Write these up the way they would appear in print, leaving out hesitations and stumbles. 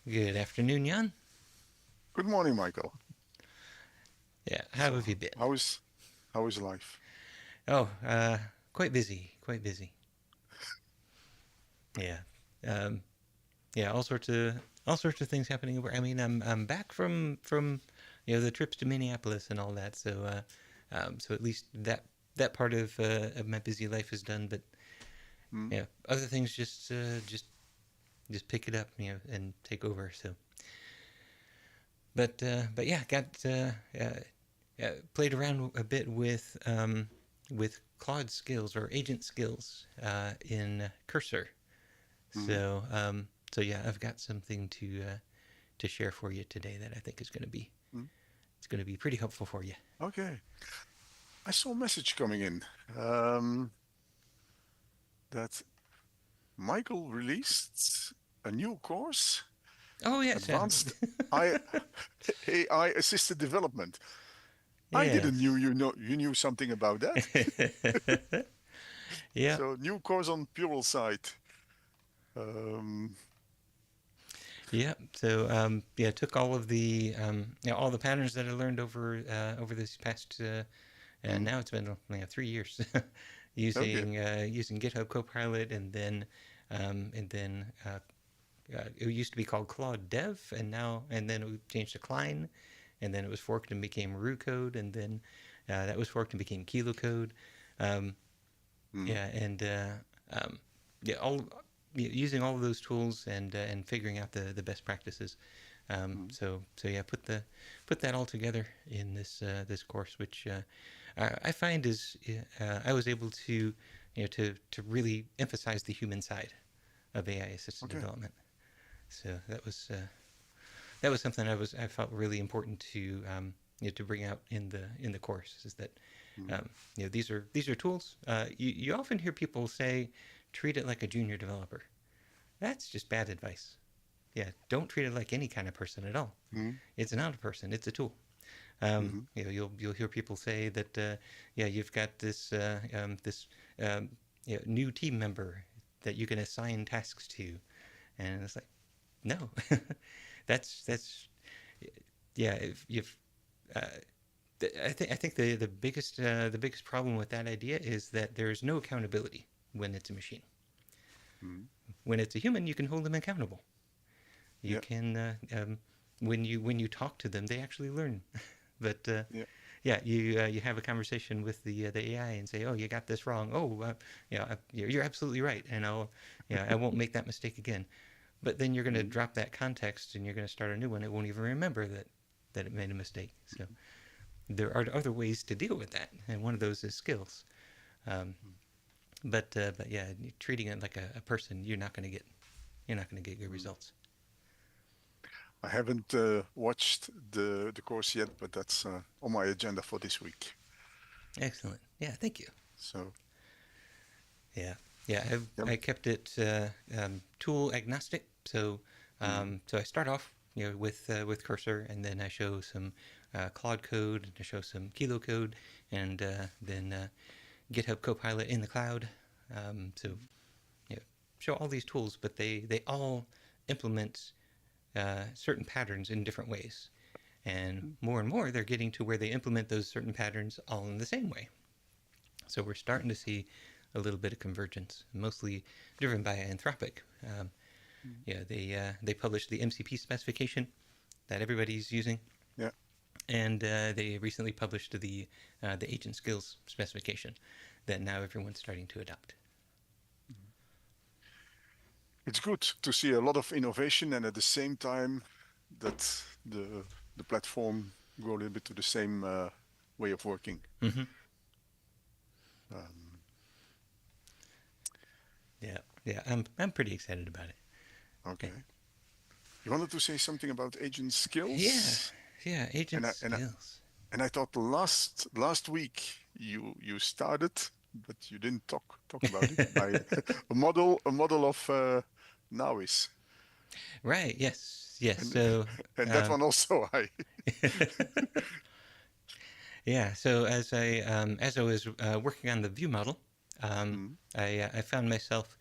Good afternoon, Jan. Good morning, Michael. Yeah, how So, have you been? how is life? Oh, quite busy, quite busy. Yeah, um, yeah, all sorts of things happening. I mean, I'm back from the trips to Minneapolis and all that. So at least that part of my busy life is done. But Hmm? yeah, other things just pick it up, and take over. But yeah, got played around a bit with Claude skills or agent skills in Cursor. Hmm? So yeah, I've got something to share for you today that I think is Hmm? going to be pretty helpful for you. Okay. I saw a message coming in um, that Michael released a new course, Oh yes, Advanced I AI Assisted Development. I didn't knew yes, you knew something about that. yeah, So new course on Pluralsight. Um, yeah. So yeah, took all of the all the patterns that I learned over this past and hmm? now it's been 3 years Okay. using GitHub Copilot, and then it used to be called Claude Dev, and then it changed to Klein, and then it was forked and became RuCode, and then that was forked and became Kilo Code. Um, Hmm? yeah, and um, yeah, all using all of those tools and figuring out the best practices. Hmm? So yeah, put that all together in this course, which I find is I was able to to really emphasize the human side of AI assisted Okay. development. So that was something I felt really important to to bring out in the course, is that Hmm? um, these are tools. You often hear people say, treat it like a junior developer. That's just bad advice. Yeah, don't treat it like any kind of person at all. Hmm? It's not a person; it's a tool. Hmm? You'll hear people say that yeah, you've got this um, new team member that you can assign tasks to, and it's like, no, that's yeah. If you've I think the biggest problem with that idea is that there is no accountability when it's a machine. Hmm? When it's a human, you can hold them accountable. You Yeah. can when you talk to them, they actually learn. But Yeah. yeah, you have a conversation with the AI and say, oh, you got this wrong. Oh, yeah, you're absolutely right, and I won't make that mistake again. But then you're going to Hmm? drop that context and you're going to start a new one. It won't even remember that it made a mistake. So there are other ways to deal with that, and one of those is skills. Um, but yeah, treating it like a person, you're not going to get good Hmm? results. I haven't watched the course yet, but that's on my agenda for this week. Excellent. Yeah, thank you. So, Yeah, yeah. yep. I kept it tool agnostic. So Mm, so I start off with Cursor, and then I show some Claude code, and I show some Kilo code, and then GitHub Copilot in the cloud. So mm, you know, show all these tools, but they all implement certain patterns in different ways. mm. And more, they're getting to where they implement those certain patterns all in the same way. So we're starting to see a little bit of convergence, mostly driven by Anthropic. Mm. They published the MCP specification that everybody's using, Yeah. and they recently published the agent skills specification that now everyone's starting to adopt. Mm. It's good to see a lot of innovation and at the same time that the platform go a little bit to the same way of working. Mm-hmm. Um, Yeah, yeah, I'm pretty excited about it. Yeah, okay. You wanted to say something about agent yeah, skills, yeah. Agent and I and I, skills. and I thought last week you started, but you didn't talk about it. I a model of Nawis. Right. Yes. Yes. and So. and that Um, one also I Yeah, so as I was working on the view model, mm, I found myself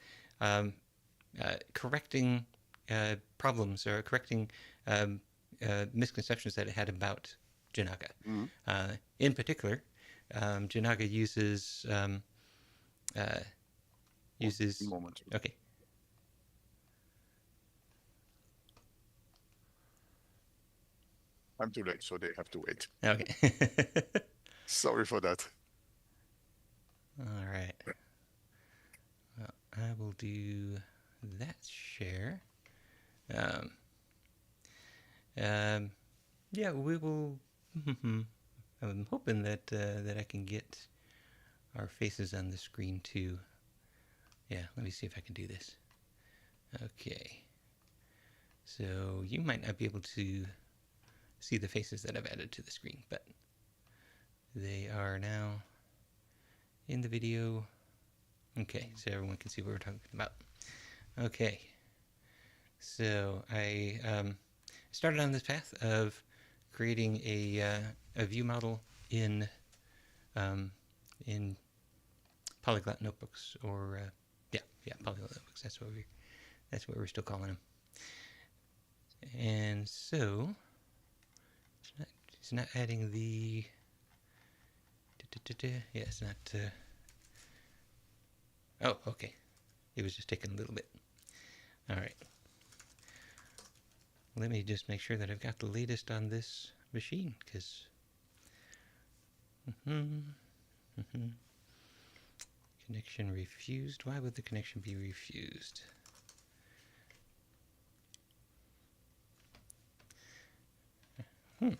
correcting. problems or correcting misconceptions that it had about Janaga. Mhm. In particular, Janaga uses One uses. moment. Okay. I'm too late, so they have to wait. Okay. Sorry for that. All right. Well, I will do that share. Um, yeah, we will. I'm hoping that that I can get our faces on the screen too. Yeah, let me see if I can do this. Okay. So you might not be able to see the faces that I've added to the screen, but they are now in the video. Okay, so everyone can see what we're talking about. Okay, so I started on this path of creating a view model in in Polyglot notebooks, or Polyglot notebooks. That's what we're still calling them. And so it's not adding the. Yeah, it's not. Oh, okay. It was just taking a little bit. All right. Let me just make sure that I've got the latest on this machine, because connection refused. Why would the connection be refused? All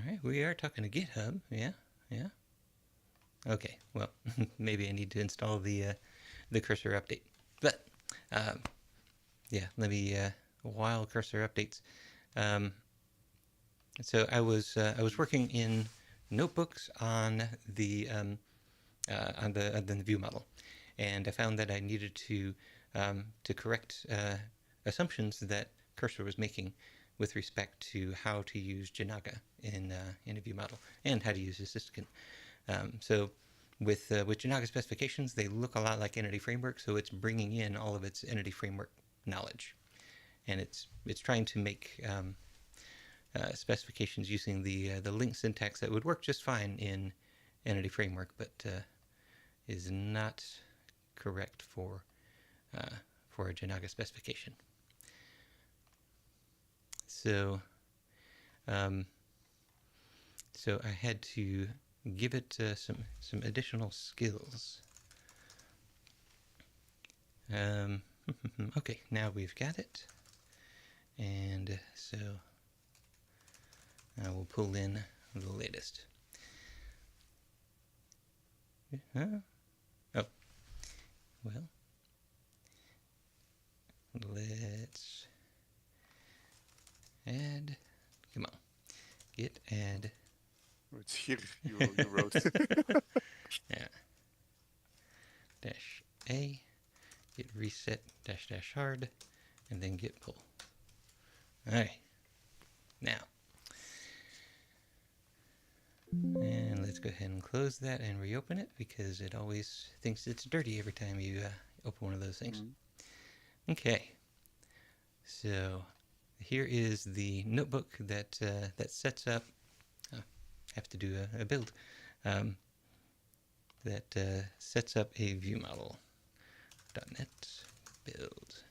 right, we are talking to GitHub. Yeah. Okay, well, maybe I need to install the cursor update. But yeah, let me while cursor updates. So I was working in notebooks on the view model, and I found that I needed to correct assumptions that Cursor was making with respect to how to use Janaga in a view model and how to use Assisticant. So with Janaga specifications, they look a lot like Entity Framework, so it's bringing in all of its Entity Framework knowledge, and it's trying to make specifications using the link syntax that would work just fine in Entity Framework, but is not correct for a Janaga specification. So so I had to give it some additional skills. Okay, now we've got it, and so I will pull in the latest. Oh, well, let's add. Come on, git add. It's here. You wrote. Yeah. Dash A, git reset dash hard, and then git pull. All right. Now, and let's go ahead and close that and reopen it, because it always thinks it's dirty every time you open one of those things. Okay. So here is the notebook that that sets up. I have to do a build that sets up a view model. .NET build,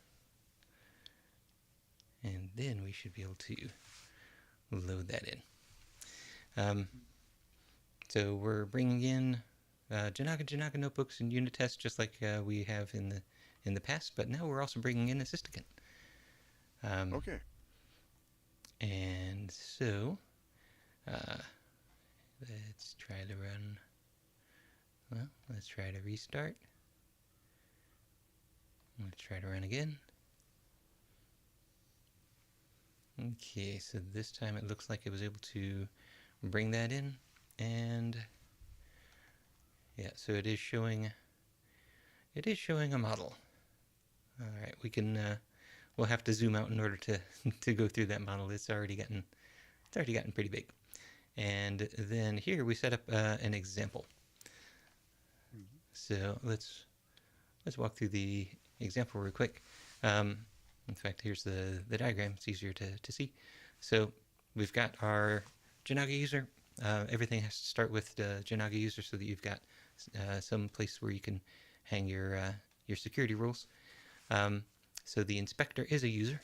and then we should be able to load that in. So we're bringing in Janaga notebooks and unit tests, just like we have in the past, but now we're also bringing in Assisticant. Okay. And so let's try to run. Well, let's try to restart. Let's try to run again. Okay, so this time it looks like it was able to bring that in, and yeah, so it is showing a model. All right, we can we'll have to zoom out in order to to go through that model. It's already gotten pretty big. And then here we set up an example. So let's let's walk through the example real quick. In fact, here's the diagram. It's easier to see. So we've got our Janaga user. Everything has to start with the Janaga user so that you've got some place where you can hang your security rules. So the inspector is a user.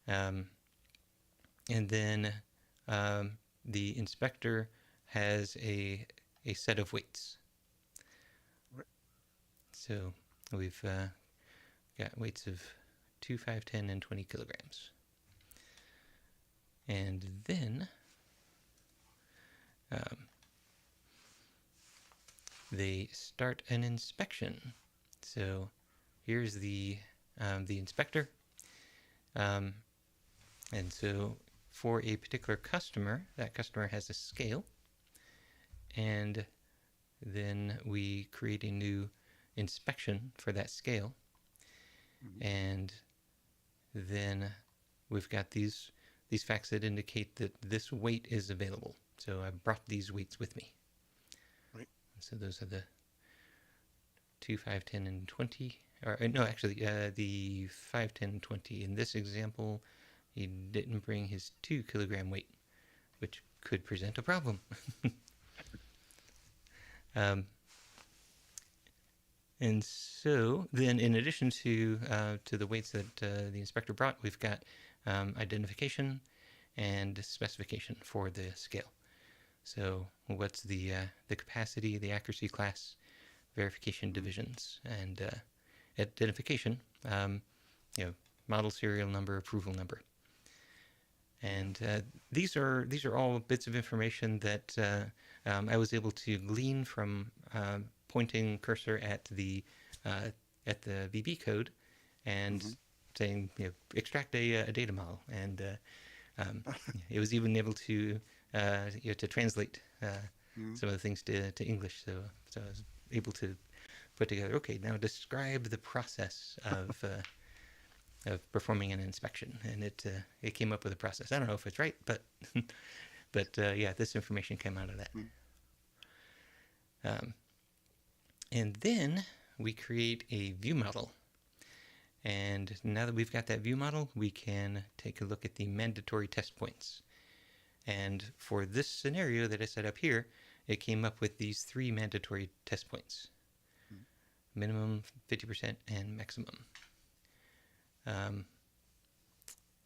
Yeah. And then the inspector has a set of weights. Right. So we've got weights of 2, 5, 10, and 20 kilograms. And then they start an inspection. So here's the inspector. And so for a particular customer, that customer has a scale. And then we create a new inspection for that scale. Mm-hmm. And then we've got these facts that indicate that this weight is available. So I brought these weights with me. Right. So those are the 2, 5, 10, and 20. Or no, actually, the 5, 10, 20. In this example, he didn't bring his 2 kilogram weight, which could present a problem. And so then, in addition to the weights that the inspector brought, we've got identification and specification for the scale. So what's the capacity, the accuracy class, verification divisions, and identification, model serial number, approval number. And these are all bits of information that I was able to glean from pointing cursor at the VB code and saying, extract a data model, and it was even able to to translate some of the things to English. So I was able to put together, okay, now describe the process of performing an inspection, and it came up with a process. I don't know if it's right, but yeah, this information came out of that. And then we create a view model. And now that we've got that view model, we can take a look at the mandatory test points. And for this scenario that I set up here, it came up with these 3 mandatory test points. Minimum, 50%, and maximum.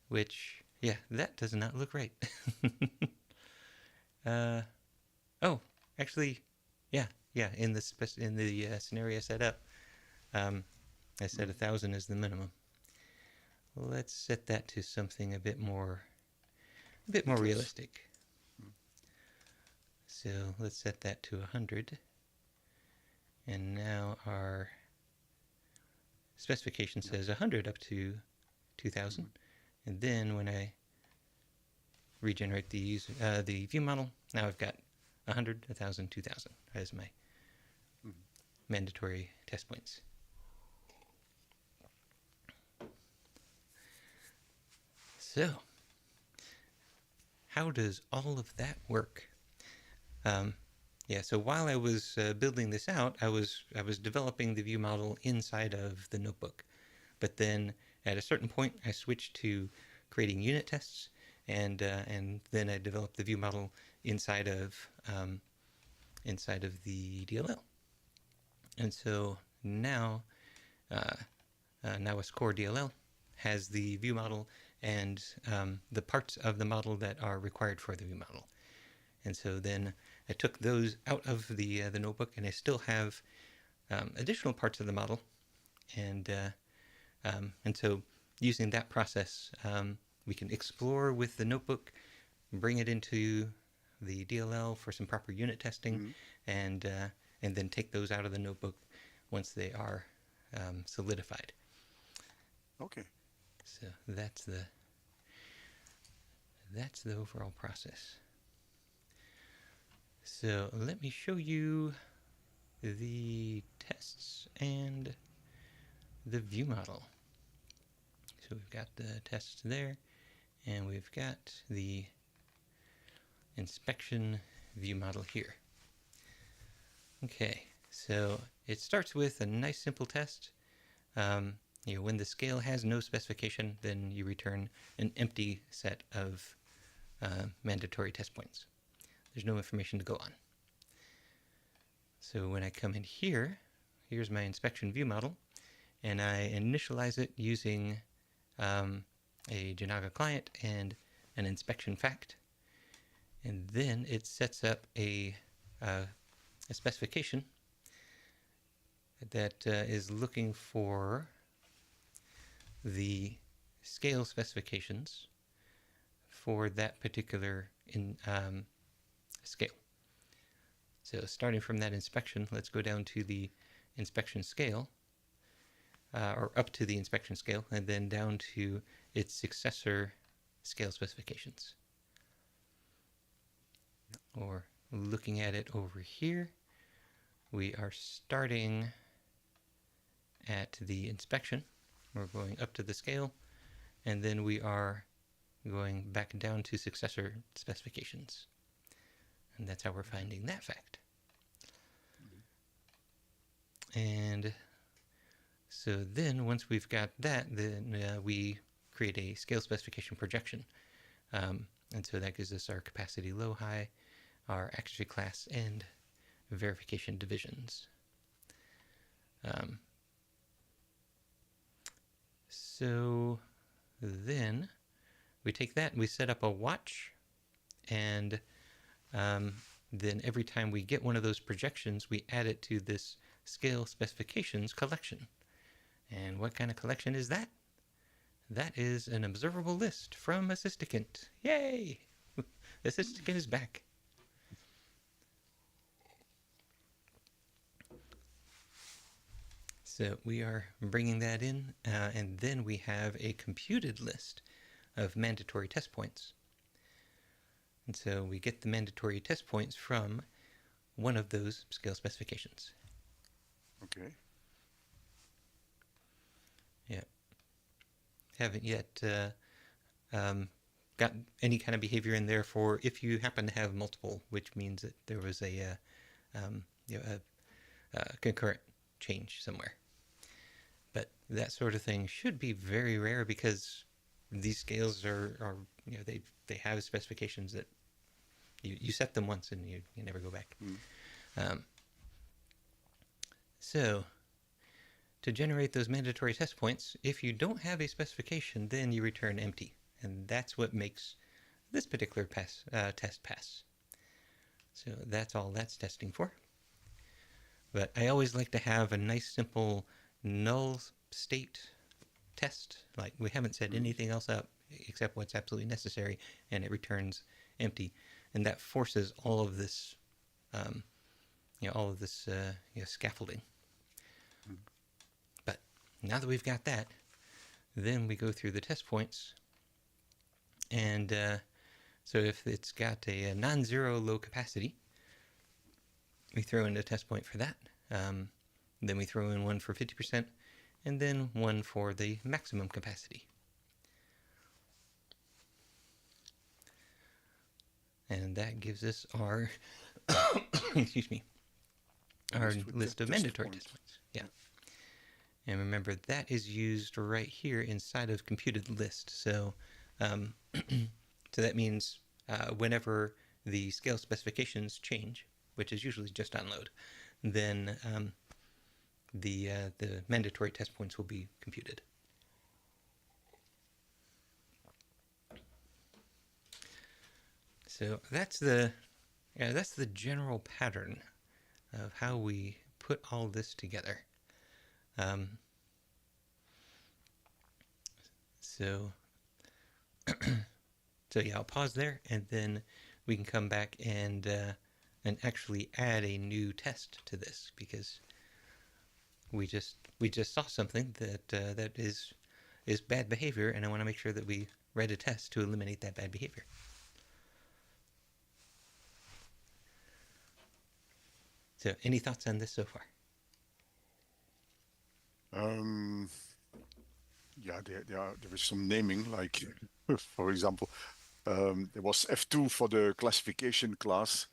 Which, yeah, that does not look right. Oh, actually, yeah, in the scenario I set up, I said 1,000 is the minimum. Let's set that to something a bit more realistic. So let's set that to 100. And now our specification says 100 up to 2,000. And then when I regenerate the view model, now I've got 100, 1,000, 2,000 as my mandatory test points. So, how does all of that work? So while I was building this out, I was developing the view model inside of the notebook. But then at a certain point, I switched to creating unit tests, and then I developed the view model inside of the DLL. And so now as core DLL has the view model and the parts of the model that are required for the view model. And so then I took those out of the notebook, and I still have additional parts of the model, and so using that process, we can explore with the notebook, bring it into the DLL for some proper unit testing, and then take those out of the notebook once they are solidified. Okay. So that's the overall process. So let me show you the tests and the view model. So we've got the tests there, and we've got the inspection view model here. Okay, So it starts with a nice simple test. When the scale has no specification, then you return an empty set of mandatory test points. There's no information to go on. So when I come in here, here's my inspection view model, and I initialize it using a Janaga client and an inspection fact. And then it sets up a specification that is looking for the scale specifications for that particular scale. So starting from that inspection, let's go down to the inspection scale, or up to the inspection scale, and then down to its successor scale specifications. Or looking at it over here, we are starting at the inspection. We're going up to the scale, and then we are going back down to successor specifications. And that's how we're finding that fact. And so then once we've got that, then we create a scale specification projection. And so that gives us our capacity low, high, our accuracy class, and verification divisions. So then we take that and we set up a watch, and then every time we get one of those projections, we add it to this scale specifications collection. And what kind of collection is that? That is an observable list from Assistikant. Yay! Assistikant is back. So we are bringing that in, and then we have a computed list of mandatory test points. And so we get the mandatory test points from one of those scale specifications. Okay. Yeah. Haven't yet got any kind of behavior in there for if you happen to have multiple, which means that there was a concurrent change somewhere. But that sort of thing should be very rare because these scales are they have specifications that you set them once and you never go back. So to generate those mandatory test points, if you don't have a specification, then you return empty. And that's what makes this particular test pass. So that's all that's testing for. But I always like to have a nice simple null state test. Like we haven't set anything else up except what's absolutely necessary, and it returns empty. And that forces all of this, scaffolding. But now that we've got that, then we go through the test points. And so if it's got a non-zero low capacity, we throw in a test point for that. Then we throw in one for 50%, and then one for the maximum capacity. And that gives us our, excuse me, our list of mandatory test points. Yeah. And remember, that is used right here inside of computed list. So, so that means whenever the scale specifications change, which is usually just on load, then the mandatory test points will be computed. So that's the general pattern of how we put all this together. So yeah, I'll pause there, and then we can come back and actually add a new test to this, because we just saw something that is bad behavior, and I want to make sure that we write a test to eliminate that bad behavior. So, any thoughts on this so far? Yeah, there is some naming, like, for example, there was F2 for the classification class.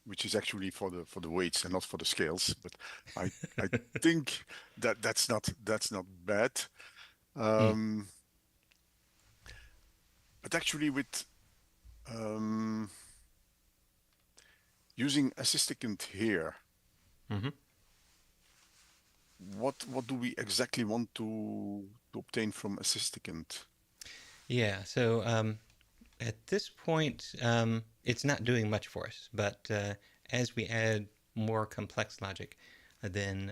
which is actually for the weights and not for the scales. But I think that's not bad. Mm. But actually, with using Assisticant here, Mm-hmm. what do we exactly want to obtain from Assisticant? Yeah. So at this point, it's not doing much for us. But as we add more complex logic, then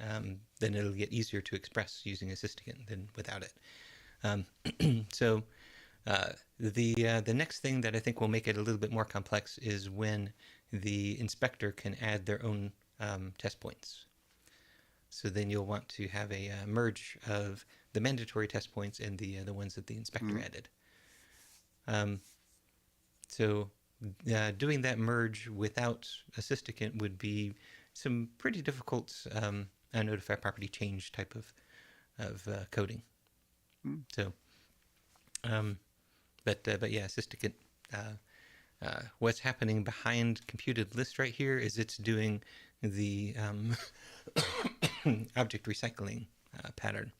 it'll get easier to express using Assisticant than without it. So the next thing that I think will make it a little bit more complex is when the inspector can add their own test points. So then you'll want to have a merge of the mandatory test points and the ones that the inspector added. So doing that merge without Assisticant would be some pretty difficult notify property change type of coding. So, but yeah, Assisticant. What's happening behind computed list right here is it's doing the object recycling pattern.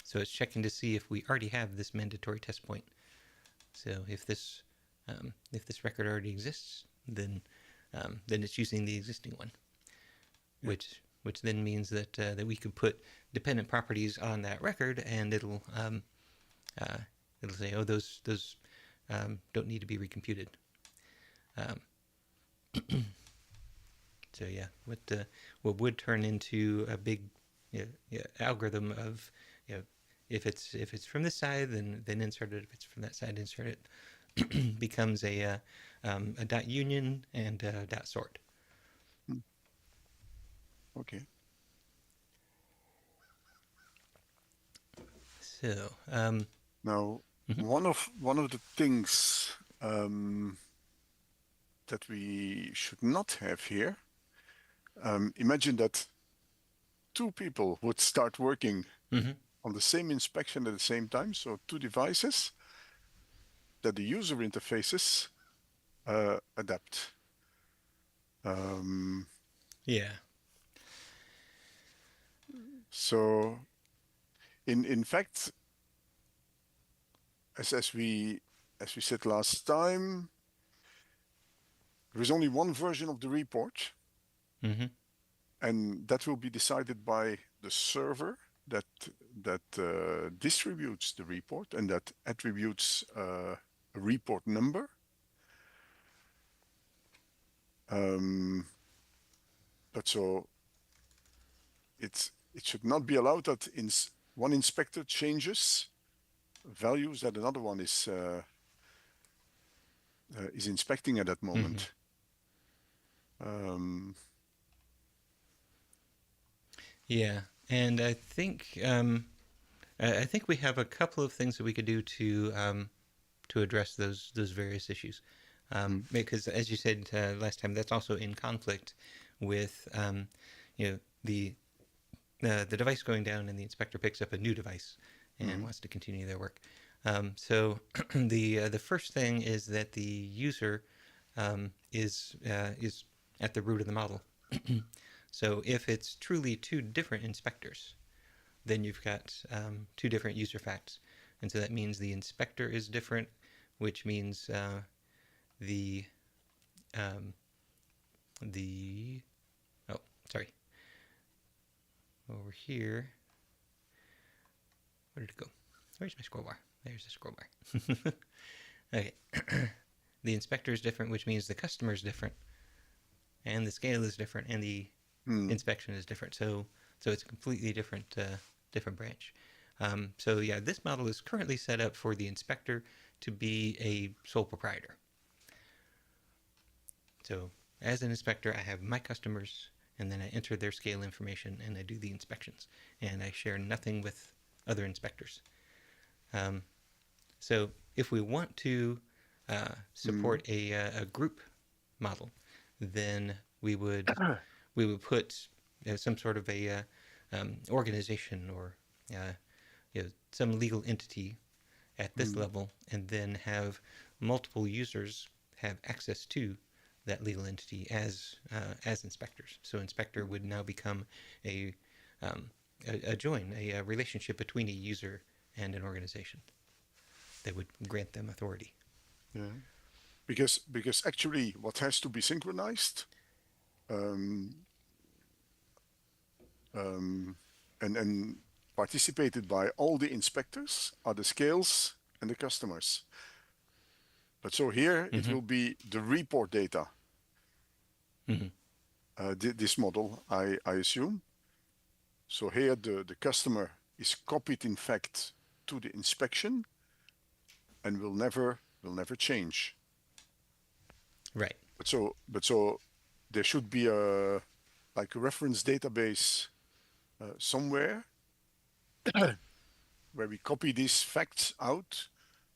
So it's checking to see if we already have this mandatory test point. So if this record already exists, then it's using the existing one, which then means that that we could put dependent properties on that record, and it'll say, oh, those don't need to be recomputed. So yeah, what would turn into a big algorithm of if it's from this side, then insert it. If it's from that side, insert it. Becomes a dot union and dot sort. Okay. So Now, one of the things that we should not have here. Imagine that two people would start working on the same inspection at the same time, so two devices, that the user interfaces adapt. yeah. So, in fact, as we said last time, there is only one version of the report, and that will be decided by the server that distributes the report and that attributes a report number. But so it should not be allowed that one inspector changes values that another one is inspecting at that moment. Yeah, and I think we have a couple of things that we could do to address those various issues. Because, as you said last time, that's also in conflict with the device going down, and the inspector picks up a new device and wants to continue their work. So the first thing is that the user is at the root of the model. So if it's truly two different inspectors, then you've got two different user facts, and so that means the inspector is different, which means over here, where did it go? Where's my scroll bar? There's the scroll bar. Okay. The inspector is different, which means the customer is different, and the scale is different, and the inspection is different. So it's a completely different branch. So yeah, this model is currently set up for the inspector to be a sole proprietor. So as an inspector, I have my customers, and then I enter their scale information, and I do the inspections, and I share nothing with other inspectors. So if we want to support a group model, then we would put some sort of a organization or some legal entity at this level, and then have multiple users have access to that legal entity as inspectors. So inspector would now become a a relationship between a user and an organization that would grant them authority. Yeah. Because actually what has to be synchronized um, and participated by all the inspectors are the scales and the customers. But so here it will be the report data. This model, I assume. So here the customer is copied in fact to the inspection and will never change. Right. But so there should be a like a reference database somewhere where we copy these facts out,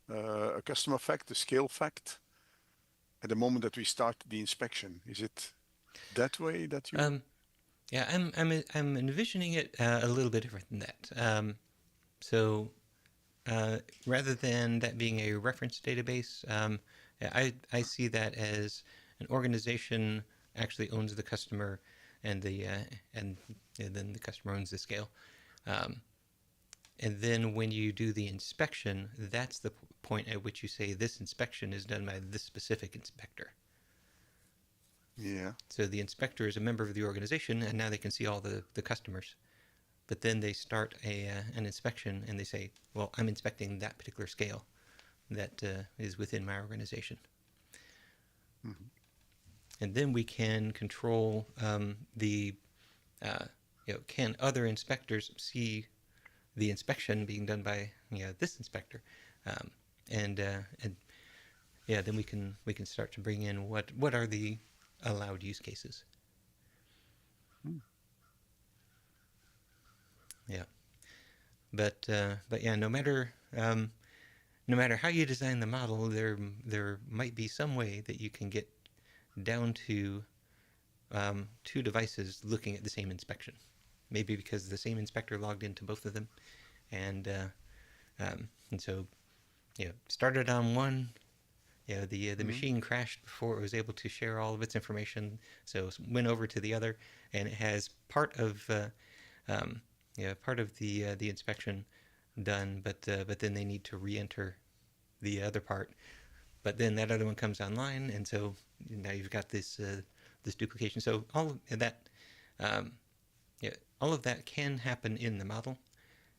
a customer fact, a scale fact, at the moment that we start the inspection. Is it that way that you? Yeah, I'm envisioning it a little bit different than that. So rather than that being a reference database, I see that as an organization actually owns the customer, and and then the customer owns the scale. And then when you do the inspection, that's the point at which you say this inspection is done by this specific inspector. Yeah. So the inspector is a member of the organization, and now they can see all the customers. But then they start an inspection, and they say, well, I'm inspecting that particular scale that is within my organization. Mm-hmm. And then we can control can other inspectors see the inspection being done by this inspector, and then we can start to bring in what are the allowed use cases. Yeah, but yeah, no matter how you design the model, there might be some way that you can get down to two devices looking at the same inspection. Maybe because the same inspector logged into both of them, and so started on one. The machine crashed before it was able to share all of its information, so it went over to the other, and it has part of the inspection done, but then they need to re-enter the other part. But then that other one comes online, and so now you've got this duplication. So all of that, all of that can happen in the model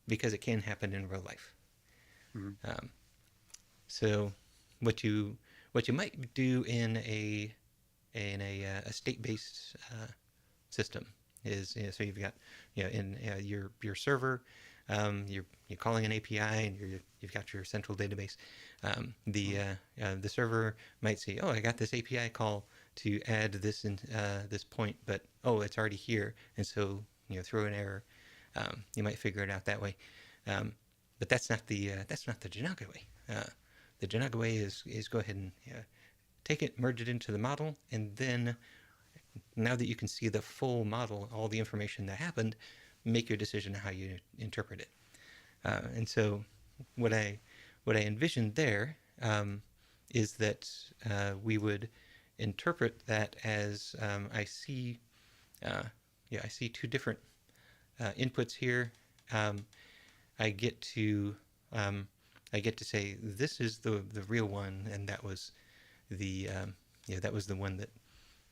because it can happen in real life. Mm-hmm. So what you might do in a state-based system is so you've got in your server, you're calling an API, and you've got your central database. The server might say, oh, I got this API call to add this in this point, but oh, it's already here, and so throw an error. You might figure it out that way, but that's not the Janaga way. The Janaga way is go ahead and take it, merge it into the model, and then now that you can see the full model, all the information that happened, make your decision how you interpret it. And so what I envisioned there is that we would interpret that as I see two different inputs here. I get to say this is the real one, and that was the one that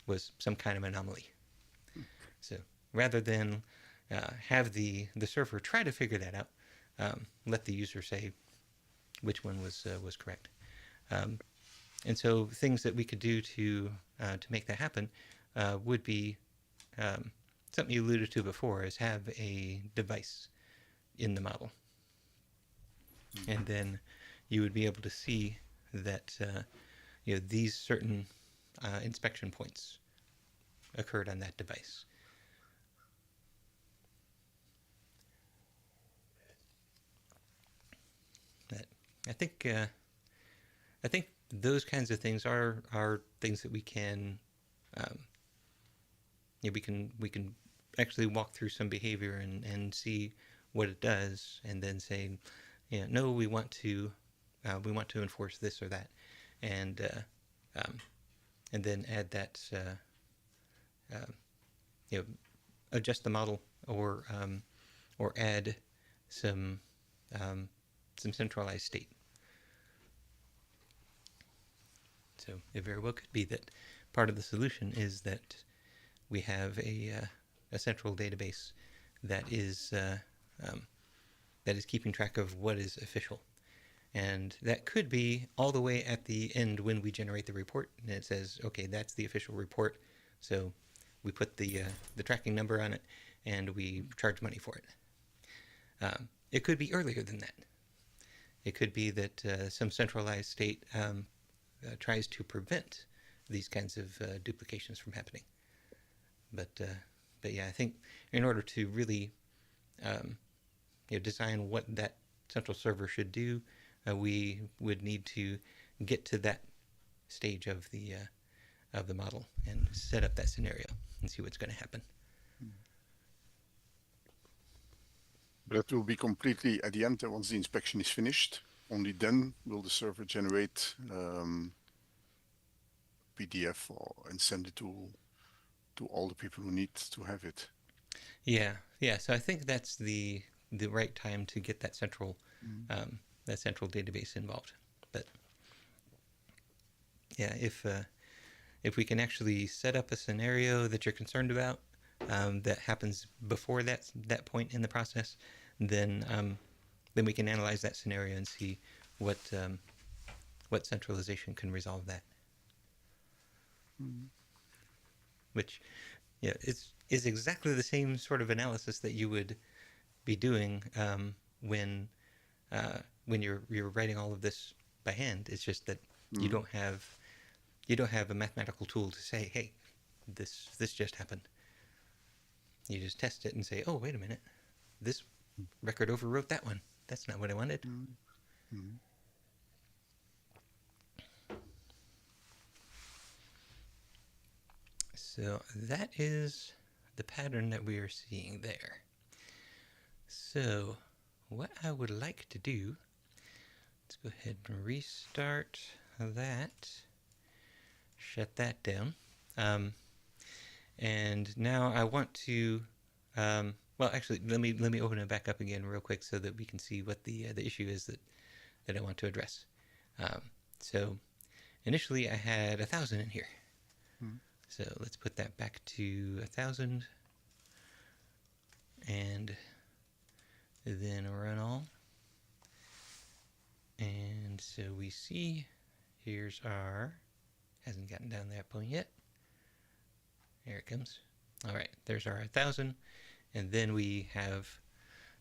was some kind of anomaly. So rather than have the server try to figure that out, let the user say which one was correct. And so things that we could do to make that happen would be something you alluded to before, is have a device in the model. And then you would be able to see that these certain inspection points occurred on that device. But I think those kinds of things are things that we can we can actually walk through some behavior and see what it does, and then say, no, we want to enforce this or that, and and then add that, you know, adjust the model or add some centralized state. So it very well could be that part of the solution is that we have a central database that is keeping track of what is official. And that could be all the way at the end when we generate the report, and it says, okay, that's the official report. So we put the tracking number on it, and we charge money for it. It could be earlier than that. It could be that some centralized state tries to prevent these kinds of duplications from happening. But yeah, I think in order to really design what that central server should do, we would need to get to that stage of the model and set up that scenario and see what's going to happen. But that will be completely at the end, once the inspection is finished. Only then will the server generate PDF and send it to all the people who need to have it. Yeah. So I think that's the right time to get that central database involved. But yeah, if we can actually set up a scenario that you're concerned about that happens before that point in the process, then we can analyze that scenario and see what centralization can resolve that. Which, yeah, is exactly the same sort of analysis that you would be doing when you're writing all of this by hand. It's just that you don't have a mathematical tool to say, hey, this just happened. You just test it and say, oh, wait a minute, this record overwrote that one. That's not what I wanted. So that is the pattern that we are seeing there. So what I would like to do, let's go ahead and restart that, shut that down. And now I want to, well, actually, let me open it back up again real quick so that we can see what the issue is that I want to address. So initially I had 1,000 in here. So let's put that back to 1,000 and then run all. And so we see here's our, hasn't gotten down that point yet. There it comes. All right, there's our 1,000. And then we have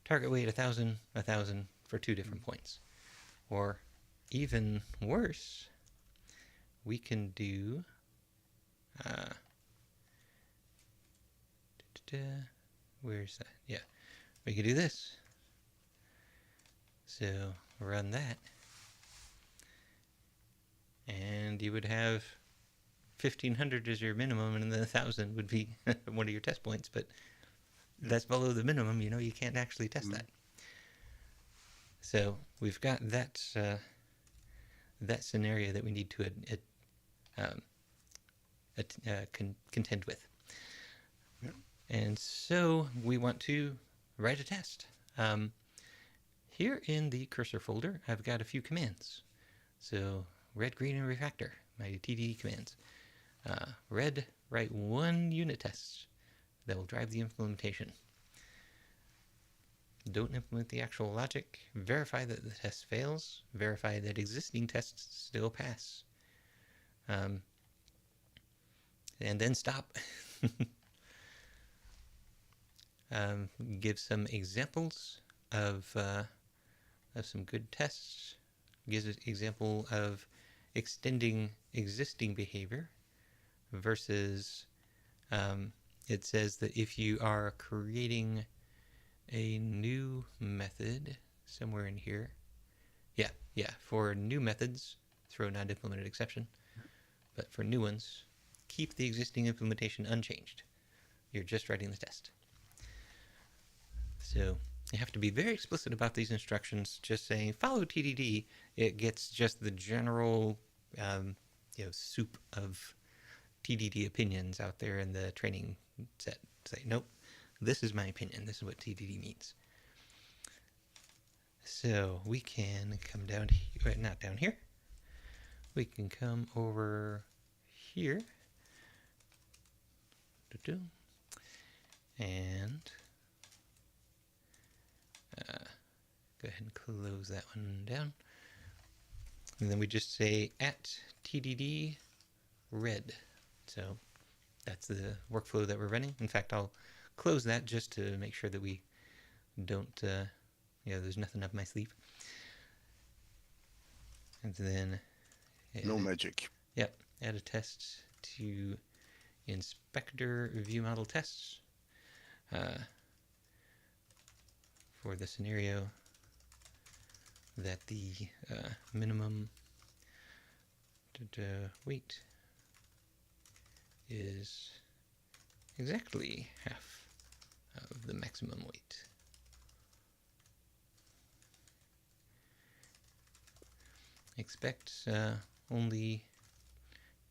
target weight 1,000, 1,000 for 2 different points. Or even worse, we can do where's that? Yeah, we can do this. So run that, and you would have 1,500 as your minimum, and then 1,000 would be one of your test points. But that's below the minimum. You can't actually test that. So we've got that scenario that we need to contend with. And so we want to write a test. Here in the cursor folder, I've got a few commands. So red, green, and refactor, my TDD commands. Red, write 1 unit test that will drive the implementation. Don't implement the actual logic. Verify that the test fails. Verify that existing tests still pass. And then stop. Give some examples of some good tests. Gives an example of extending existing behavior versus it says that if you are creating a new method somewhere in here, for new methods, throw not implemented exception, but for new ones, keep the existing implementation unchanged. You're just writing the test. So you have to be very explicit about these instructions. Just saying follow TDD, it gets just the general soup of TDD opinions out there in the training set. Say, nope, this is my opinion. This is what TDD means. So we can come down here, not down here. We can come over here. And go ahead and close that one down. And then we just say @TDD red. So that's the workflow that we're running. In fact, I'll close that just to make sure that we don't, there's nothing up my sleeve. And then No magic. Yep, add a test to inspector view model tests for the scenario that the minimum weight is exactly half of the maximum weight. Expect only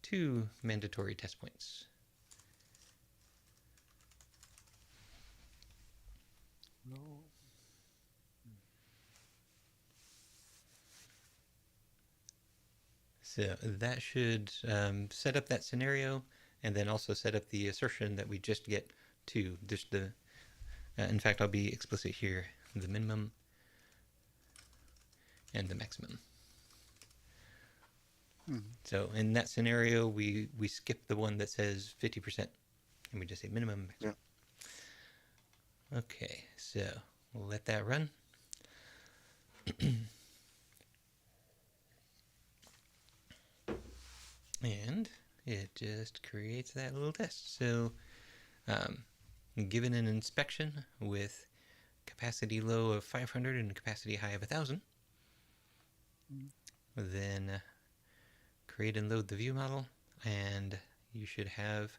2 mandatory test points. No. So that should set up that scenario, and then also set up the assertion that we just get 2. Just the, in fact, I'll be explicit here: the minimum and the maximum. So in that scenario, we skip the one that says 50%, and we just say minimum. Yeah. Okay, so we'll let that run. And it just creates that little test. So given an inspection with capacity low of 500 and capacity high of 1,000, then create and load the view model, and you should have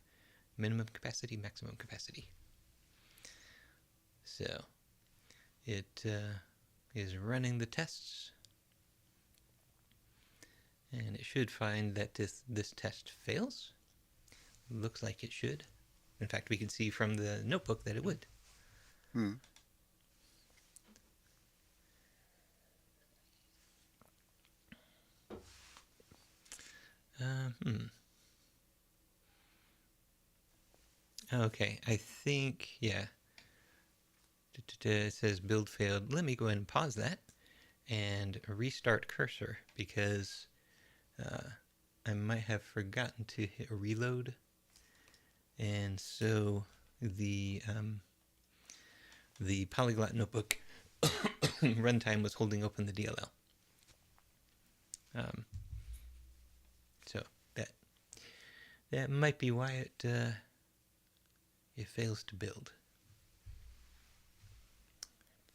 minimum capacity, maximum capacity. So it is running the tests, and it should find that this test fails. Looks like it should. In fact, we can see from the notebook that it would. Okay, I think, yeah. It says build failed. Let me go ahead and pause that and restart cursor, because I might have forgotten to hit reload, and so the Polyglot notebook runtime was holding open the DLL. So that might be why it fails to build.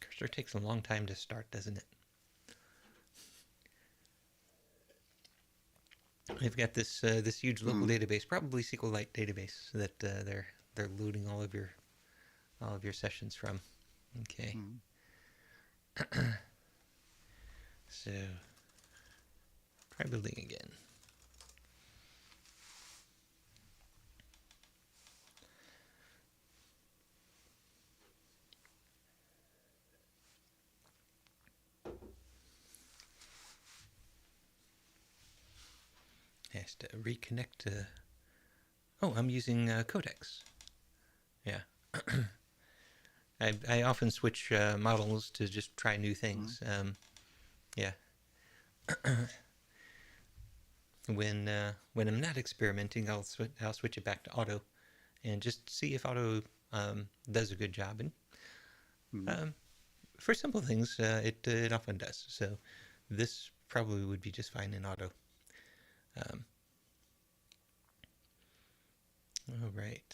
Cursor takes a long time to start, doesn't it? They've got this this huge local database, probably SQLite database, that they're loading all of your sessions from. Okay. So try building again. Has to reconnect to. Oh, I'm using Codex. Yeah. I often switch models to just try new things. Yeah. When I'm not experimenting, I'll switch it back to auto, and just see if auto does a good job. And for simple things, it often does. So this probably would be just fine in auto. All right.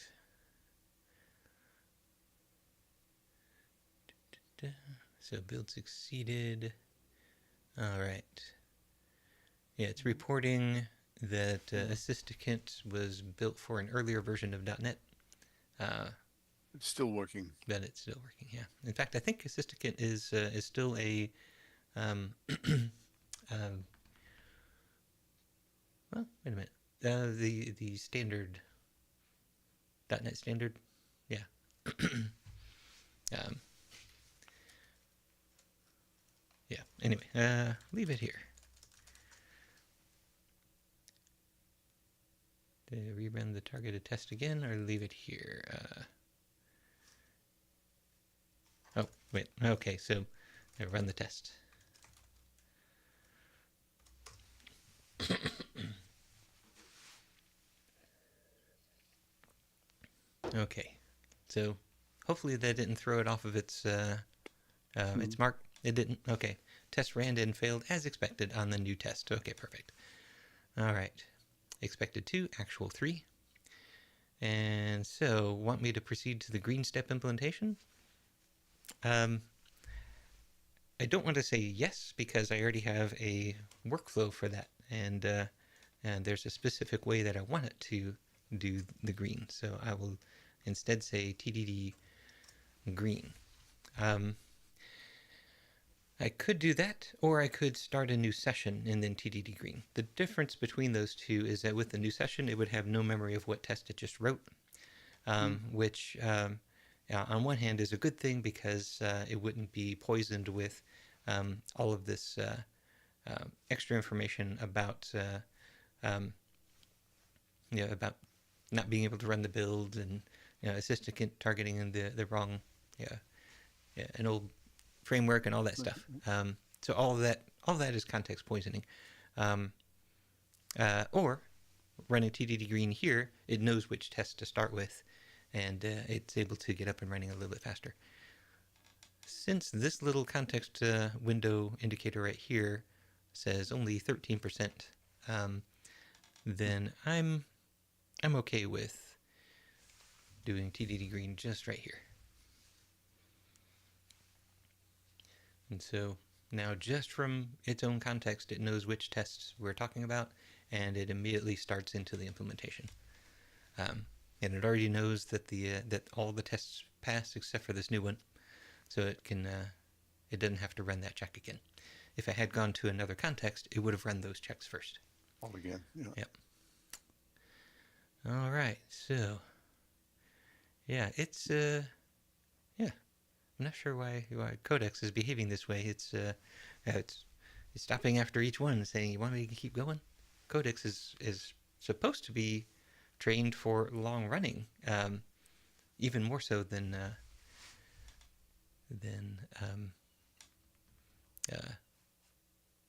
So build succeeded. All right. Yeah, it's reporting that Assistikent was built for an earlier version of .NET. It's still working. But it's still working, yeah. In fact, I think Assistikent is still a well, wait a minute. The standard .NET standard, yeah. um, yeah. Anyway, leave it here. To rerun the targeted test again, or leave it here. Oh wait. Okay, so run the test. Okay, so hopefully that didn't throw it off of its mark. It didn't. Okay, test ran and failed as expected on the new test. Okay, perfect. All right, expected 2, actual 3. And so, want me to proceed to the green step implementation? I don't want to say yes because I already have a workflow for that, and there's a specific way that I want it to do the green. So I will instead say TDD green. I could do that, or I could start a new session and then TDD green. The difference between those two is that with the new session, it would have no memory of what test it just wrote, which on one hand is a good thing because it wouldn't be poisoned with all of this extra information about about not being able to run the build and assistant targeting in the wrong an old framework and all that stuff. So all of that is context poisoning. Or running TDD green here, it knows which test to start with, and it's able to get up and running a little bit faster. Since this little context window indicator right here says only 13%, then I'm okay with doing TDD green just right here. And so now just from its own context, it knows which tests we're talking about, and it immediately starts into the implementation. And it already knows that that all the tests pass except for this new one, so it doesn't have to run that check again. If I had gone to another context, it would have run those checks first. All again, yeah. Yep. All right, so yeah, it's I'm not sure why Codex is behaving this way. It's stopping after each one and saying, "You want me to keep going?" Codex is supposed to be trained for long running, even more so than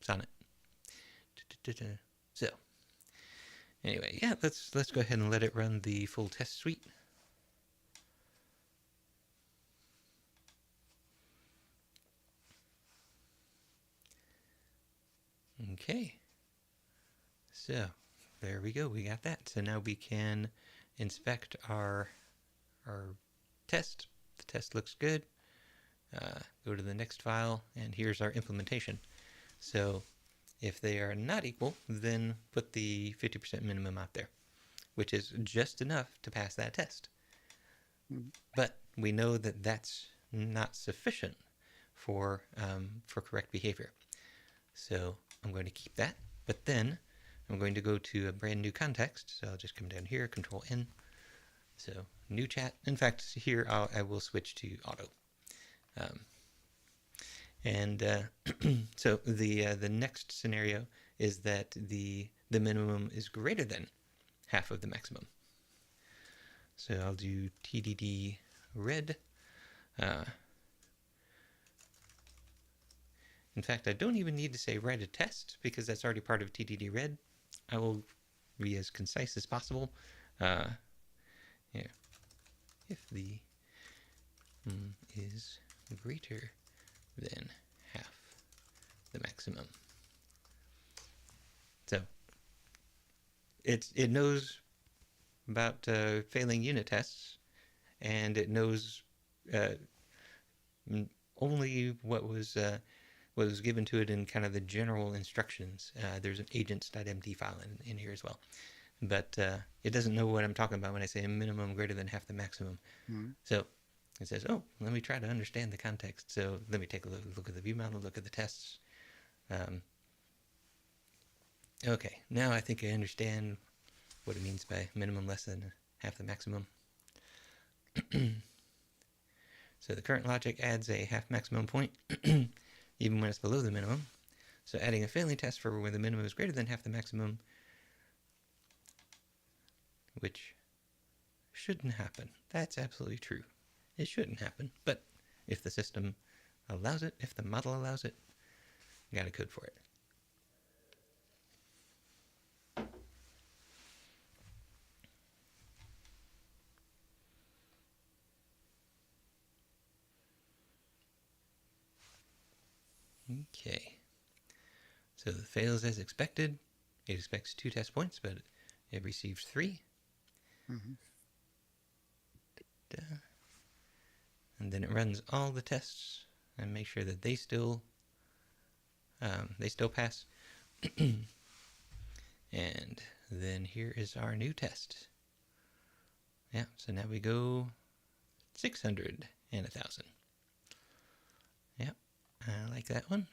Sonnet. So anyway, yeah, let's go ahead and let it run the full test suite. Okay, so there we go. We got that. So now we can inspect our test. The test looks good. Go to the next file, and here's our implementation. So if they are not equal, then put the 50% minimum out there, which is just enough to pass that test. But we know that that's not sufficient for correct behavior. So I'm going to keep that, but then I'm going to go to a brand new context. So I'll just come down here, Control N. So new chat. In fact, here I will switch to auto. So the next scenario is that the minimum is greater than half of the maximum. So I'll do TDD red. In fact, I don't even need to say write a test because that's already part of TDD red. I will be as concise as possible. If the is greater than half the maximum. So it knows about failing unit tests, and it knows only what was given to it in kind of the general instructions. There's an agents.md file in here as well. But it doesn't know what I'm talking about when I say a minimum greater than half the maximum. So it says, oh, let me try to understand the context. So let me take a look at the view model, look at the tests. Okay, now I think I understand what it means by minimum less than half the maximum. So the current logic adds a half maximum point even when it's below the minimum. So adding a failing test for where the minimum is greater than half the maximum, which shouldn't happen. That's absolutely true. It shouldn't happen, but if the system allows it, if the model allows it, you got to code for it. Okay, so it fails as expected. It expects 2 test points, but it receives 3. And then it runs all the tests and makes sure that they still pass. And then here is our new test. Yeah, so now we go 600 and 1,000. Yeah, I like that one.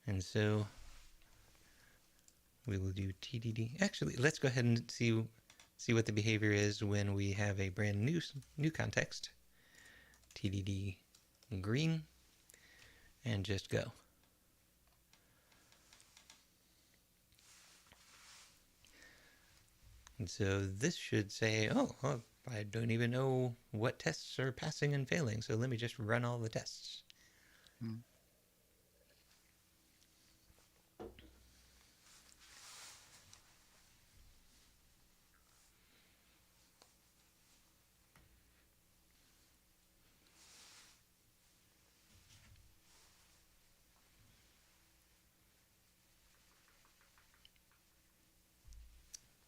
And so we will do TDD. Actually, let's go ahead and see what the behavior is when we have a brand new context. TDD green, and just go. And so this should say, oh, I don't even know what tests are passing and failing, so let me just run all the tests.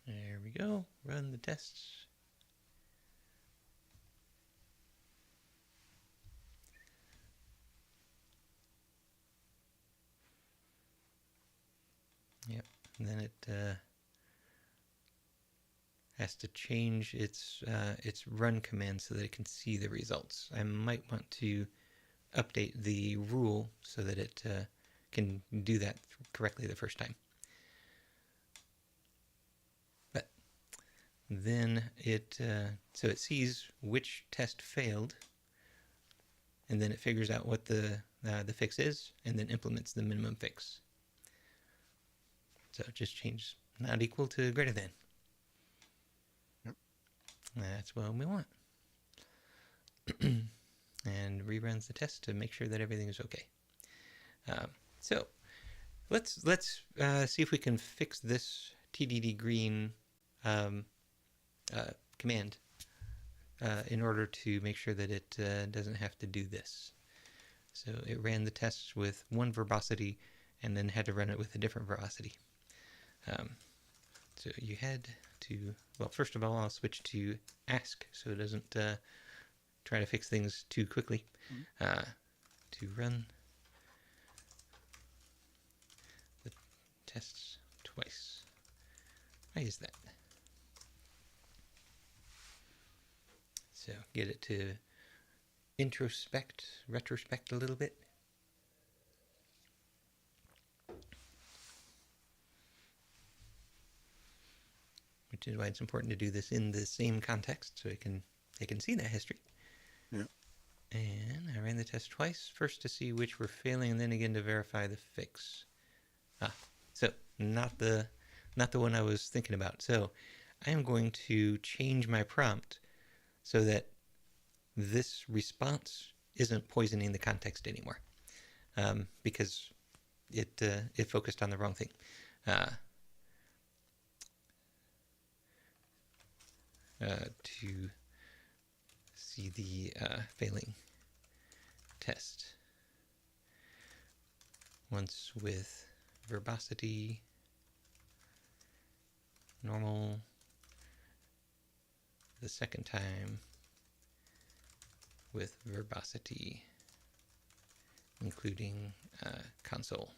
There we go. Run the tests. Yep. And then it has to change its run command so that it can see the results. I might want to update the rule so that it can do that correctly the first time. But then so it sees which test failed, and then it figures out what the fix is, and then implements the minimum fix. So just change not equal to greater than. Yep. That's what we want. And reruns the test to make sure that everything is okay. So let's see if we can fix this TDD green command in order to make sure that it doesn't have to do this. So it ran the tests with one verbosity and then had to run it with a different verbosity. So you had to, well, first of all, I'll switch to ask so it doesn't try to fix things too quickly. To run the tests twice. Why is that? So get it to retrospect a little bit. Which is why it's important to do this in the same context so it can see that history. Yeah. And I ran the test twice, first to see which were failing, and then again to verify the fix. So not the one I was thinking about. So I am going to change my prompt so that this response isn't poisoning the context anymore, because it focused on the wrong thing. To see the failing test. Once with verbosity normal, the second time with verbosity including console.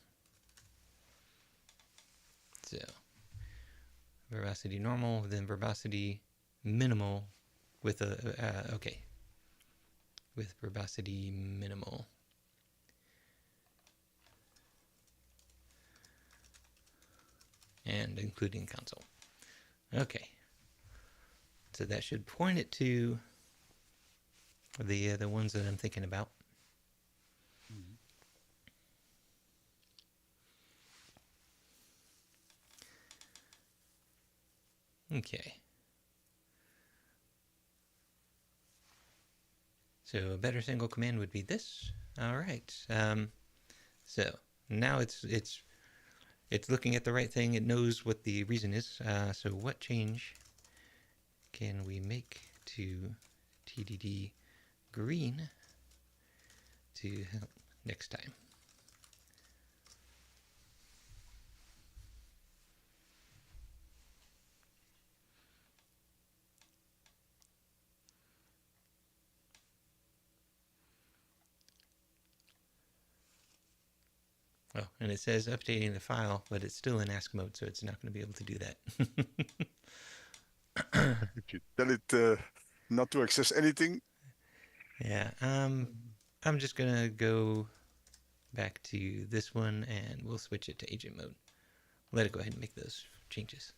So verbosity normal, then verbosity minimal with with verbosity minimal. And including console. Okay. So that should point it to the ones that I'm thinking about. Mhm. Okay. So a better single command would be this. All right. So now it's looking at the right thing. It knows what the reason is. So what change can we make to TDD green to help next time? Oh, and it says updating the file, but it's still in ASC mode, so it's not going to be able to do that. If you tell it not to access anything, Yeah, I'm just going to go back to this one, and we'll switch it to agent mode. Let it go ahead and make those changes.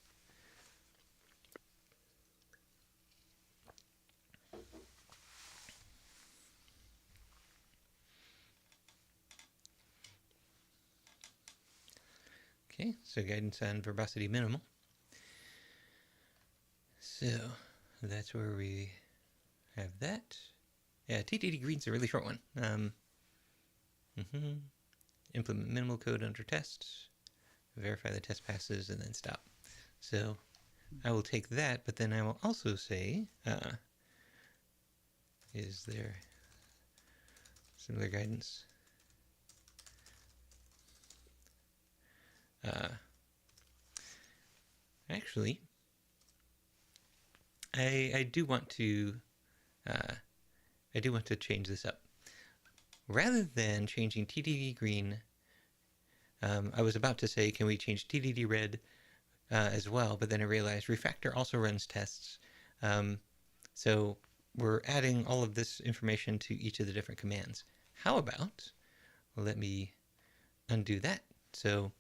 Okay, so guidance on verbosity minimal. So that's where we have that. Yeah, TDD green's a really short one. Implement minimal code under tests, verify the test passes, and then stop. So I will take that, but then I will also say, is there similar guidance? Actually, I do want to change this up. Rather than changing TDD green, I was about to say, can we change TDD red as well? But then I realized refactor also runs tests. So we're adding all of this information to each of the different commands. How about, let me undo that. So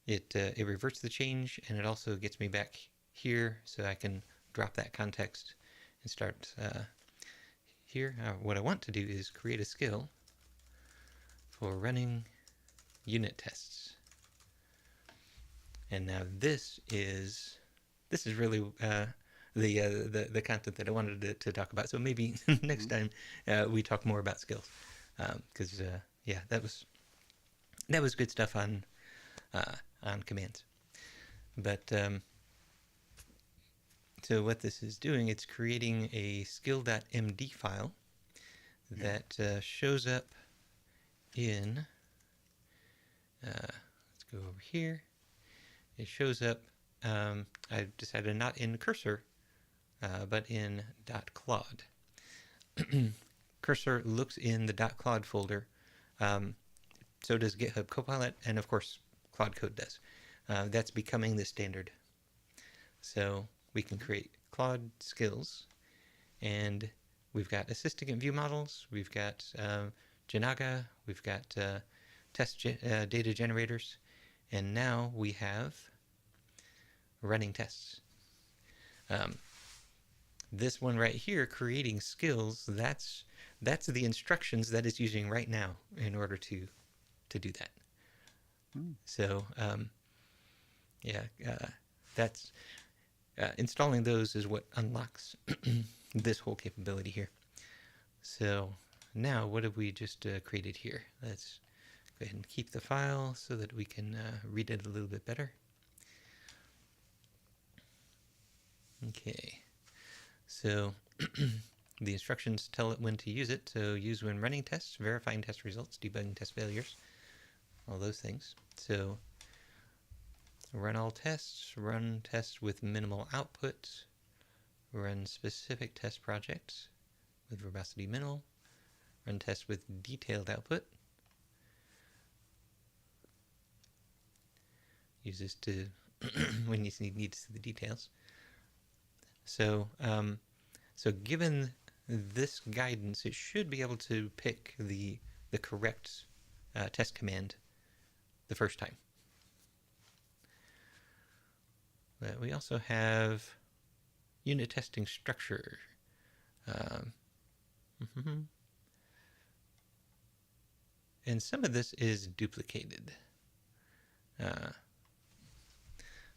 it reverts the change, and it also gets me back here, so I can drop that context and start here. What I want to do is create a skill for running unit tests. And now this is really the content that I wanted to talk about. So maybe next time we talk more about skills, because yeah, that was good stuff on commands. But so what this is doing, it's creating a skill.md file that shows up in, let's go over here. It shows up, I decided not in cursor, but in .claude. Cursor looks in the .claude folder. So does GitHub Copilot, and of course Claude Code does. That's becoming the standard. So we can create Claude skills, and we've got assistant view models, we've got Janaga, we've got test data generators, and now we have running tests. This one right here, creating skills, that's the instructions that it's using right now in order to do that. So yeah, that's installing those is what unlocks this whole capability here. So now what have we just created here? Let's go ahead and keep the file so that we can read it a little bit better. Okay, so the instructions tell it when to use it. So use when running tests, verifying test results, debugging test failures, all those things. So run all tests, run tests with minimal output, run specific test projects with verbosity minimal, run tests with detailed output. Use this to when you need to see the details. So so given this guidance, it should be able to pick the correct test command the first time. But we also have unit testing structure. And some of this is duplicated.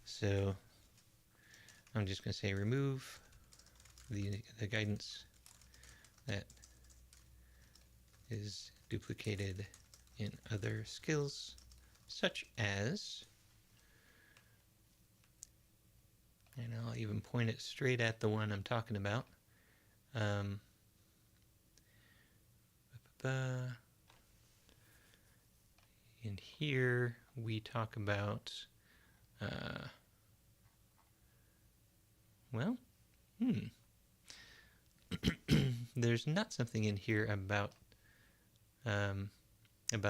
So I'm just going to say remove the guidance that is duplicated in other skills, such as, and I'll even point it straight at the one I'm talking about. In here, we talk about, well, there's not something in here about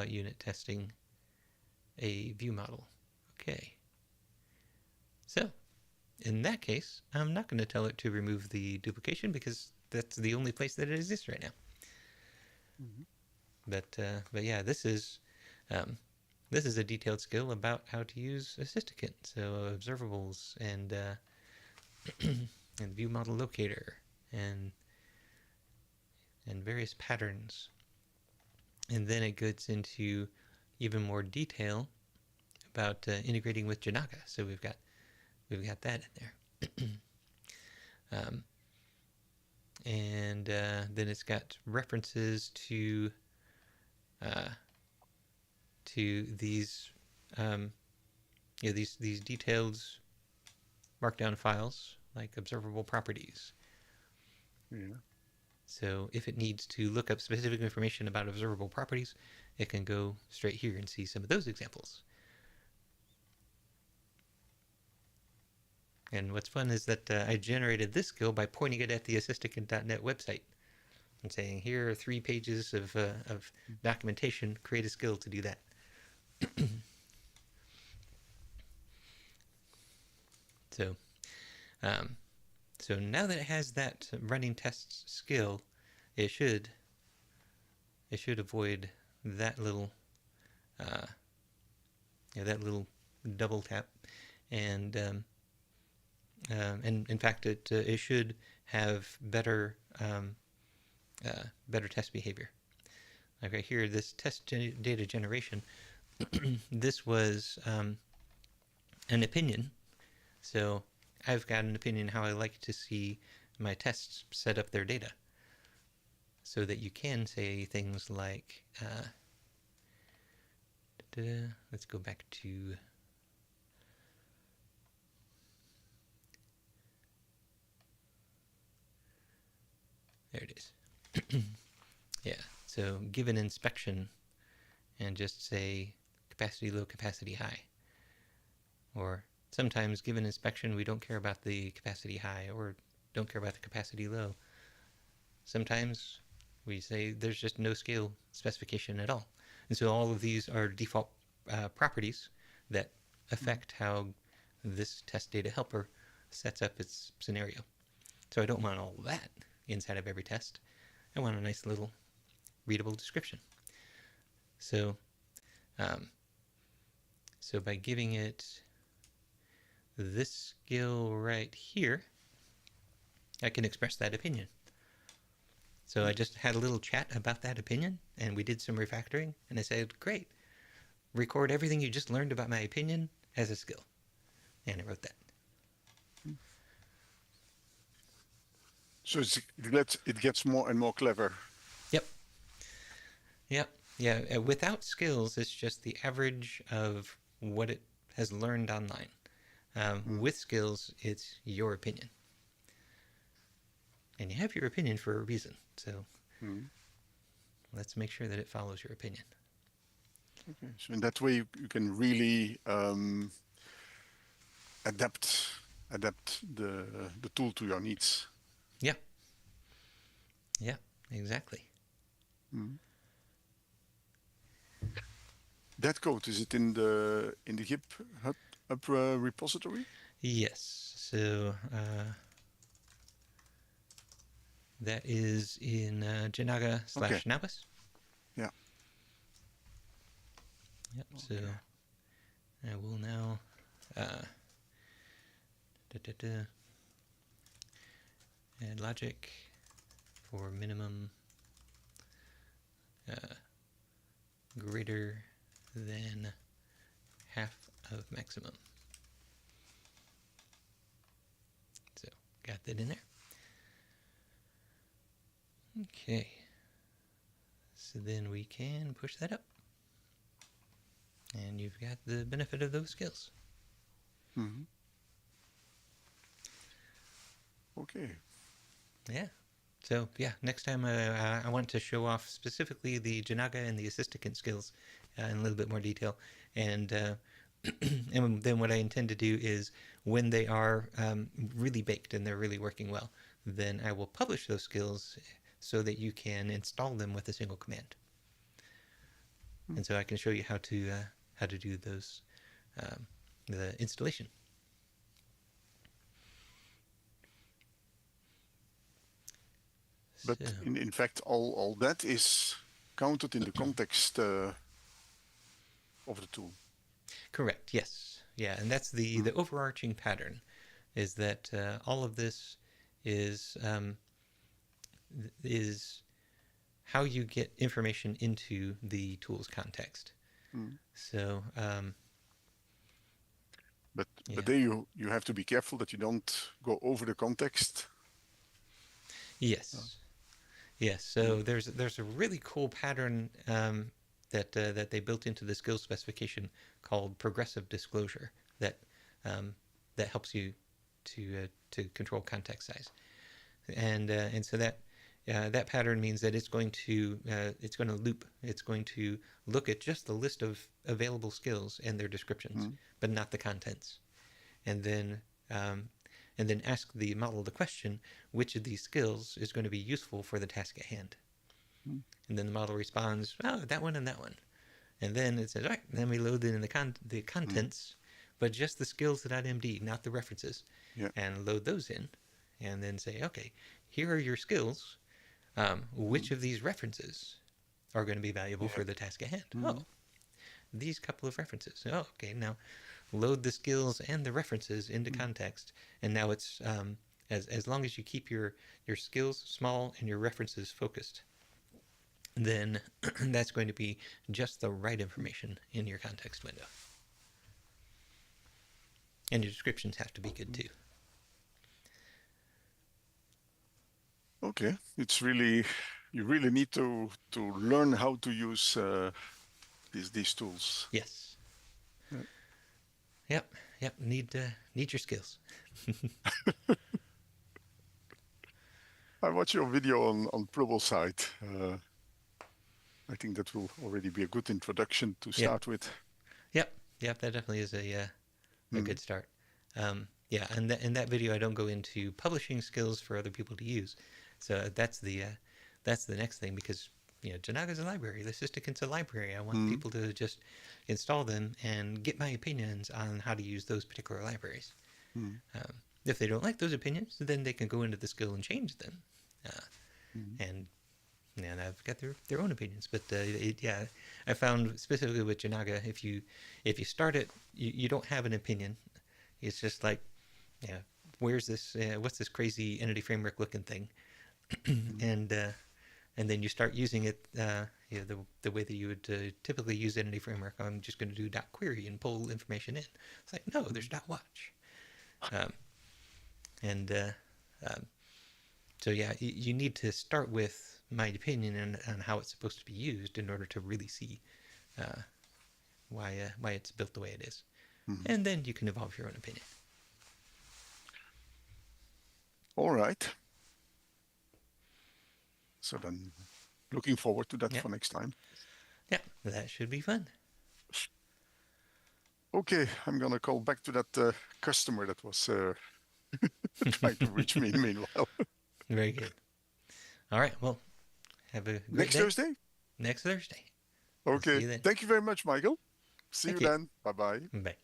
unit testing a view model. Okay. So, in that case, I'm not going to tell it to remove the duplication because that's the only place that it exists right now. But yeah, this is a detailed skill about how to use Assistikit, so observables and and view model locator and various patterns. And then it gets into even more detail about integrating with Janaga. So we've got that in there. And then it's got references to these these detailed markdown files like observable properties. Yeah. So if it needs to look up specific information about observable properties, it can go straight here and see some of those examples. And what's fun is that I generated this skill by pointing it at the Assistikit.net website and saying, here are 3 pages of documentation, create a skill to do that. So now that it has that running tests skill, it should avoid that little that little double tap, and in fact it should have better better test behavior. Like right here, this test data generation, this was an opinion. So I've got an opinion how I like to see my tests set up their data, so that you can say things like, let's go back to, there it is. Yeah, so give an inspection and just say capacity low, capacity high. Or sometimes given inspection, we don't care about the capacity high or don't care about the capacity low. Sometimes we say there's just no scale specification at all. And so all of these are default properties that affect how this test data helper sets up its scenario. So I don't want all that inside of every test. I want a nice little readable description. So, so by giving it this skill right here, I can express that opinion. So I just had a little chat about that opinion, and we did some refactoring, and I said, great, record everything you just learned about my opinion as a skill. And I wrote that. So it gets more and more clever. Yep. Yep. Yeah. Without skills, it's just the average of what it has learned online. With skills, it's your opinion. And you have your opinion for a reason. So let's make sure that it follows your opinion. Okay. So in that way, you can really adapt the tool to your needs. Yeah. Yeah, exactly. That code, is it in the GitHub repository? Yes. So that is in Janaga / Navis. Yeah. Yep. So I will now and logic for minimum greater than half of maximum. So got that in there. Okay. So then we can push that up. And you've got the benefit of those skills. Mm-hmm. Okay. Yeah. So yeah, next time I want to show off specifically the Janaga and the Assisticant skills in a little bit more detail. And and then what I intend to do is when they are really baked and they're really working well, then I will publish those skills so that you can install them with a single command. And so I can show you how to do those, the installation. But So, in fact, all that is counted in the context of the tool. correct. Yes. Yeah. And that's the overarching pattern, is that all of this is how you get information into the tool's context. So. But Yeah. but there you have to be careful that you don't go over the context. Yes. Yes. So there's a really cool pattern that they built into the skill specification called progressive disclosure that that helps you to control context size, and so that pattern means that it's going to loop. It's going to look at just the list of available skills and their descriptions, but not the contents, and then ask the model the question, which of these skills is going to be useful for the task at hand? And then the model responds, oh, that one and that one. And then it says, all right, then we load it in the contents, but just the skills.md, not the references, and load those in, and then say, okay, here are your skills. Which of these references are going to be valuable for the task at hand? Oh, these couple of references. Oh, okay, now load the skills and the references into context, and now it's as long as you keep your skills small and your references focused, then that's going to be just the right information in your context window. And your descriptions have to be good too. Okay, it's really, you really need to learn how to use these tools. Yes. Yep. Need your skills. I watched your video on Pluralsight. I think that will already be a good introduction to start with. Yep, that definitely is a good start. Yeah, and in that video I don't go into publishing skills for other people to use. So that's the next thing, because Janaga's a library, the Assisticant's a library. I want people to just install them and get my opinions on how to use those particular libraries. If they don't like those opinions, then they can go into the skill and change them. And I've got their own opinions. But I found specifically with Janaga, if you start it, you don't have an opinion. It's just like, where's this? What's this crazy entity framework looking thing? And then you start using it the way that you would typically use entity framework. I'm just going to do .query and pull information in. It's like, no, there's .watch. So you need to start with my opinion on how it's supposed to be used in order to really see why it's built the way it is. And then you can evolve your own opinion. All right. So then, looking forward to that for next time. Yeah, that should be fun. Okay, I'm gonna call back to that customer that was trying to reach me meanwhile. Very good. All right, well, have a great Next day. Thursday? Next Thursday. Okay, See you then. thank you very much, Michael. See Thank you you. then. Bye-bye. Bye.